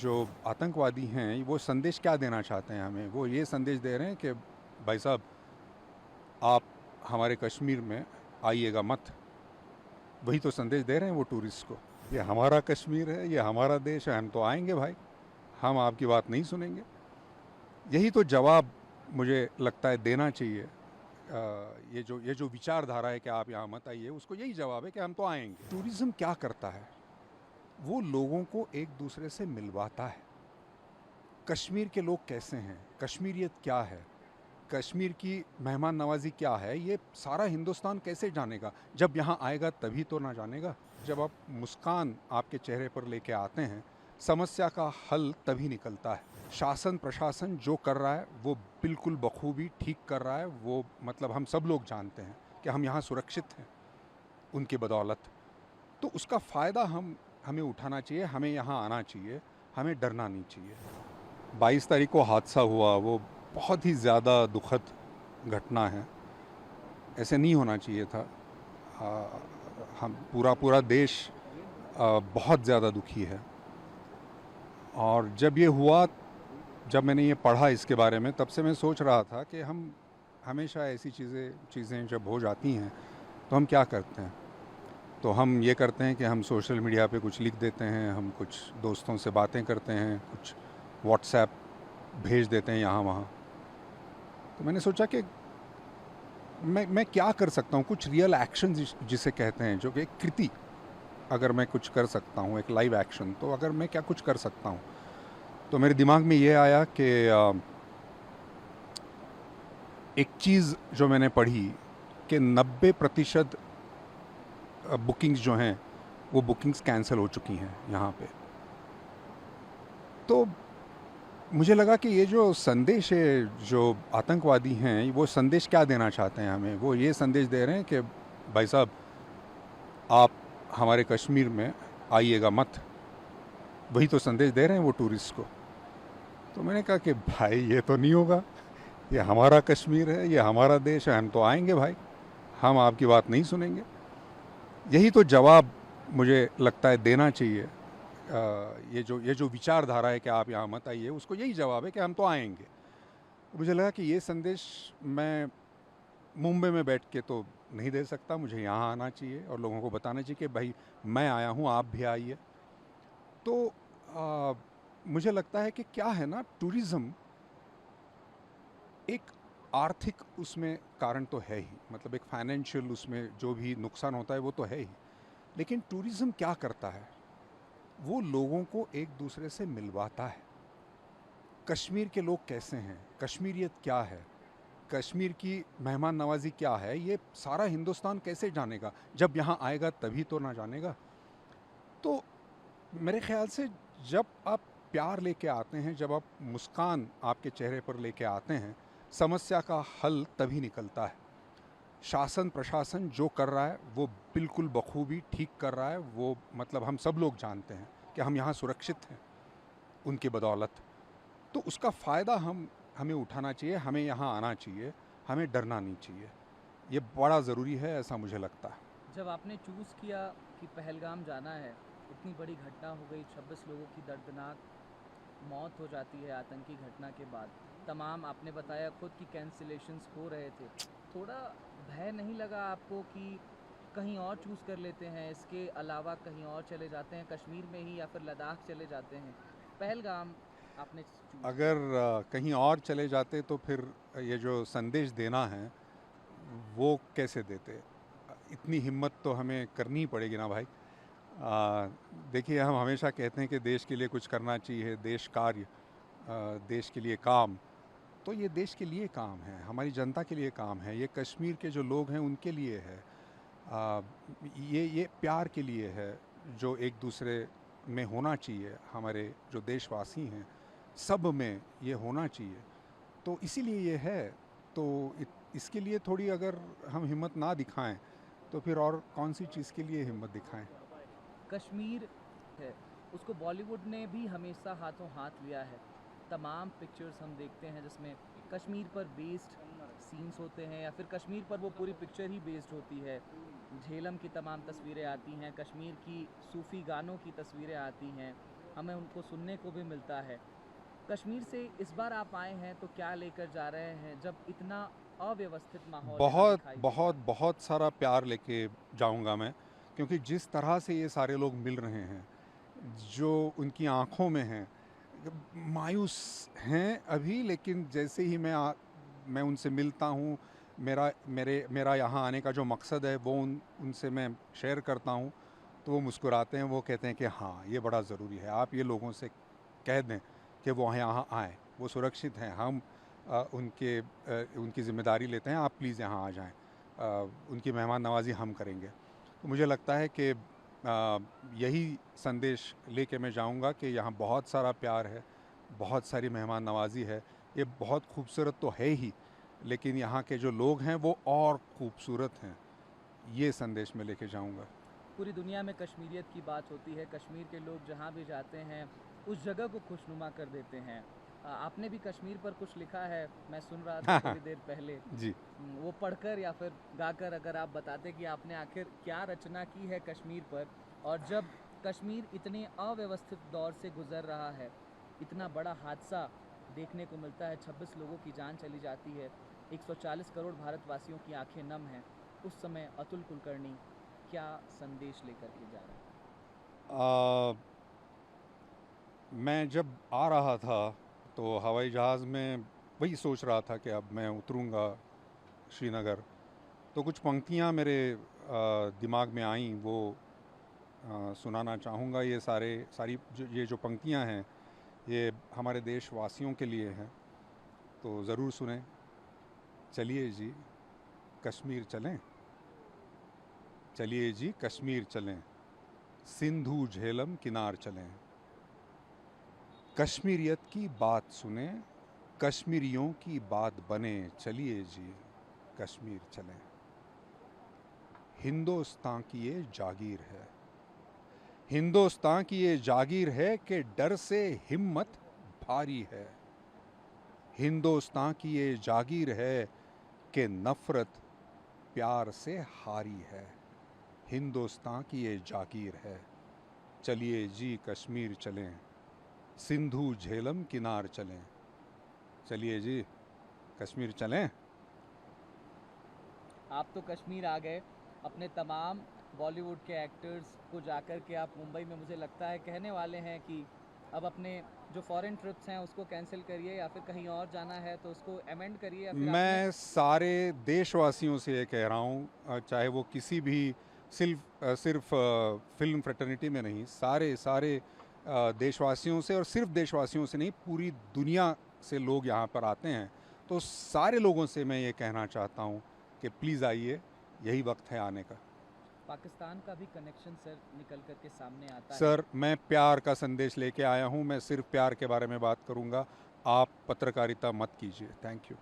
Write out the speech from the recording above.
जो आतंकवादी हैं वो संदेश क्या देना चाहते हैं हमें। वो ये संदेश दे रहे हैं कि भाई साहब आप हमारे कश्मीर में आइएगा मत। वही तो संदेश दे रहे हैं वो टूरिस्ट को। ये हमारा कश्मीर है, ये हमारा देश है, हम तो आएंगे भाई, हम आपकी बात नहीं सुनेंगे। यही तो जवाब मुझे लगता है देना चाहिए। ये जो विचारधारा है कि आप यहाँ मत आइए, उसको यही जवाब है कि हम तो आएंगे। टूरिज़्म क्या करता है? वो लोगों को एक दूसरे से मिलवाता है। कश्मीर के लोग कैसे हैं, कश्मीरियत क्या है, कश्मीर की मेहमान नवाजी क्या है, ये सारा हिंदुस्तान कैसे जानेगा? जब यहाँ आएगा तभी तो ना जानेगा। जब आप मुस्कान आपके चेहरे पर लेके आते हैं, समस्या का हल तभी निकलता है। शासन प्रशासन जो कर रहा है वो बिल्कुल बखूबी ठीक कर रहा है। वो मतलब हम सब लोग जानते हैं कि हम यहाँ सुरक्षित हैं उनकी बदौलत। तो उसका फ़ायदा हमें उठाना चाहिए, हमें यहाँ आना चाहिए, हमें डरना नहीं चाहिए। 22 तारीख को हादसा हुआ, वो बहुत ही ज़्यादा दुखद घटना है। ऐसे नहीं होना चाहिए था। आ, हम पूरा पूरा देश बहुत ज़्यादा दुखी है। और जब ये हुआ, जब मैंने ये पढ़ा इसके बारे में, तब से मैं सोच रहा था कि हम हमेशा ऐसी चीज़ें जब हो जाती हैं तो हम क्या करते हैं। तो हम ये करते हैं कि हम सोशल मीडिया पे कुछ लिख देते हैं, हम कुछ दोस्तों से बातें करते हैं, कुछ व्हाट्सएप भेज देते हैं यहाँ वहाँ। तो मैंने सोचा कि मैं क्या कर सकता हूँ, कुछ रियल एक्शन जिसे कहते हैं, जो कि एक कृति अगर मैं कुछ कर सकता हूँ, एक लाइव एक्शन, तो अगर मैं क्या कुछ कर सकता हूँ। तो मेरे दिमाग में ये आया कि एक चीज़ जो मैंने पढ़ी कि 90% बुकिंग्स जो हैं वो बुकिंग्स कैंसिल हो चुकी हैं यहाँ पे। तो मुझे लगा कि ये जो संदेश है, जो आतंकवादी हैं, वो संदेश क्या देना चाहते हैं हमें। वो ये संदेश दे रहे हैं कि भाई साहब आप हमारे कश्मीर में आइएगा मत। वही तो संदेश दे रहे हैं वो टूरिस्ट को। तो मैंने कहा कि भाई ये तो नहीं होगा, ये हमारा कश्मीर है, ये हमारा देश है, हम तो आएंगे भाई, हम आपकी बात नहीं सुनेंगे। यही तो जवाब मुझे लगता है देना चाहिए। ये जो विचारधारा है कि आप यहाँ मत आइए, उसको यही जवाब है कि हम तो आएंगे। मुझे लगा कि ये संदेश मैं मुंबई में बैठ के तो नहीं दे सकता, मुझे यहाँ आना चाहिए और लोगों को बताना चाहिए कि भाई मैं आया हूँ, आप भी आइए। तो मुझे लगता है कि क्या है ना, टूरिज़्म एक आर्थिक उसमें कारण तो है ही, मतलब एक फाइनेंशियल उसमें जो भी नुकसान होता है वो तो है ही। लेकिन टूरिज़्म क्या करता है? वो लोगों को एक दूसरे से मिलवाता है। कश्मीर के लोग कैसे हैं, कश्मीरियत क्या है, कश्मीर की मेहमान नवाजी क्या है, ये सारा हिंदुस्तान कैसे जानेगा? जब यहाँ आएगा तभी तो ना जानेगा। तो मेरे ख्याल से जब आप प्यार लेके आते हैं, जब आप मुस्कान आपके चेहरे पर लेके आते हैं, समस्या का हल तभी निकलता है। शासन प्रशासन जो कर रहा है वो बिल्कुल बखूबी ठीक कर रहा है। वो मतलब हम सब लोग जानते हैं कि हम यहाँ सुरक्षित हैं उनकी बदौलत। तो उसका फ़ायदा हमें उठाना चाहिए, हमें यहाँ आना चाहिए, हमें डरना नहीं चाहिए। ये बड़ा ज़रूरी है, ऐसा मुझे लगता है। जब आपने चूज़ किया कि पहलगाम जाना है, इतनी बड़ी घटना हो गई, 26 लोगों की दर्दनाक मौत हो जाती है आतंकी घटना के बाद। तमाम आपने बताया खुद की कैंसिलेशंस हो रहे थे। थोड़ा भय नहीं लगा आपको कि कहीं और चूज़ कर लेते हैं, इसके अलावा कहीं और चले जाते हैं, कश्मीर में ही या फिर लद्दाख चले जाते हैं? पहलगाम आपने चूज़ अगर किया। कहीं और चले जाते तो फिर ये जो संदेश देना है वो कैसे देते? इतनी हिम्मत तो हमें करनी ही पड़ेगी ना भाई। देखिए, हम हमेशा कहते हैं कि देश के लिए कुछ करना चाहिए, देश कार्य, देश के लिए काम। तो ये देश के लिए काम है, हमारी जनता के लिए काम है, ये कश्मीर के जो लोग हैं उनके लिए है। आ, ये प्यार के लिए है जो एक दूसरे में होना चाहिए। हमारे जो देशवासी हैं सब में ये होना चाहिए। तो इसीलिए ये है। तो इसके लिए थोड़ी अगर हम हिम्मत ना दिखाएं तो फिर और कौन सी चीज़ के लिए हिम्मत दिखाएं। कश्मीर है, उसको बॉलीवुड ने भी हमेशा हाथों हाथ लिया है। तमाम पिक्चर्स हम देखते हैं जिसमें कश्मीर पर बेस्ड सीन्स होते हैं या फिर कश्मीर पर वो पूरी पिक्चर ही बेस्ड होती है। झेलम की तमाम तस्वीरें आती हैं, कश्मीर की सूफ़ी गानों की तस्वीरें आती हैं, हमें उनको सुनने को भी मिलता है। कश्मीर से इस बार आप आए हैं तो क्या लेकर जा रहे हैं जब इतना अव्यवस्थित माहौल यहाँ बहुत दिखाई बहुत देगा? बहुत सारा प्यार लेके जाऊंगा मैं, क्योंकि जिस तरह से ये सारे लोग मिल रहे हैं, जो उनकी आंखों में है, मायूस हैं अभी, लेकिन जैसे ही मैं उनसे मिलता हूँ, मेरा यहाँ आने का जो मकसद है वो उनसे मैं शेयर करता हूँ, तो वो मुस्कुराते हैं, वो कहते हैं कि हाँ ये बड़ा ज़रूरी है, आप ये लोगों से कह दें कि वो यहाँ आएँ, वो सुरक्षित हैं, हम उनकी ज़िम्मेदारी लेते हैं, आप प्लीज़ यहाँ आ जाएं, उनकी मेहमान नवाज़ी हम करेंगे। तो मुझे लगता है कि यही संदेश लेके मैं जाऊंगा कि यहाँ बहुत सारा प्यार है, बहुत सारी मेहमान नवाज़ी है, ये बहुत खूबसूरत तो है ही, लेकिन यहाँ के जो लोग हैं वो और खूबसूरत हैं, ये संदेश मैं लेके जाऊंगा। पूरी दुनिया में कश्मीरियत की बात होती है, कश्मीर के लोग जहाँ भी जाते हैं उस जगह को खुशनुमा कर देते हैं। आपने भी कश्मीर पर कुछ लिखा है, मैं सुन रहा था थोड़ी देर पहले। जी। वो पढ़कर या फिर गाकर अगर आप बताते कि आपने आखिर क्या रचना की है कश्मीर पर, और जब कश्मीर इतने अव्यवस्थित दौर से गुजर रहा है, इतना बड़ा हादसा देखने को मिलता है, 26 लोगों की जान चली जाती है, 140 करोड़ भारतवासियों की आंखें नम हैं, उस समय अतुल कुलकर्णी क्या संदेश लेकर के जा रहा है? आ, मैं जब आ रहा था तो हवाई जहाज़ में वही सोच रहा था कि अब मैं उतरूँगा श्रीनगर, तो कुछ पंक्तियाँ मेरे दिमाग में आईं, वो सुनाना चाहूँगा। ये ये जो पंक्तियाँ हैं, ये हमारे देशवासियों के लिए हैं, तो ज़रूर सुनें। चलिए जी कश्मीर चलें, चलिए जी कश्मीर चलें, सिंधु झेलम किनार चलें, कश्मीरियत की बात सुने, कश्मीरियों की बात बने, चलिए जी कश्मीर चलें। हिंदुस्तान की ये जागीर है, हिंदुस्तान की ये जागीर है कि डर से हिम्मत भारी है, हिंदुस्तान की ये जागीर है कि नफरत प्यार से हारी है, हिंदुस्तान की ये जागीर है, चलिए जी कश्मीर चलें, सिंधु झेलम किनार चलें, चलिए जी कश्मीर चलें। आप तो कश्मीर आ गए, अपने तमाम बॉलीवुड के एक्टर्स को जाकर के आप मुंबई में मुझे लगता है कहने वाले हैं कि अब अपने जो फॉरेन ट्रिप्स हैं उसको कैंसिल करिए, या फिर कहीं और जाना है तो उसको अमेंड करिए, या फिर मैं सारे देशवासियों से ये कह रहा हूँ, चाहे वो किसी भी सिर्फ फिल्म फ्रेटर्निटी में नहीं, सारे देशवासियों से, और सिर्फ देशवासियों से नहीं, पूरी दुनिया से लोग यहाँ पर आते हैं, तो सारे लोगों से मैं ये कहना चाहता हूँ कि प्लीज़ आइए, यही वक्त है आने का। पाकिस्तान का भी कनेक्शन सर निकल कर के सामने आता है। सर मैं प्यार का संदेश लेके आया हूँ, मैं सिर्फ प्यार के बारे में बात करूँगा, आप पत्रकारिता मत कीजिए। Thank you.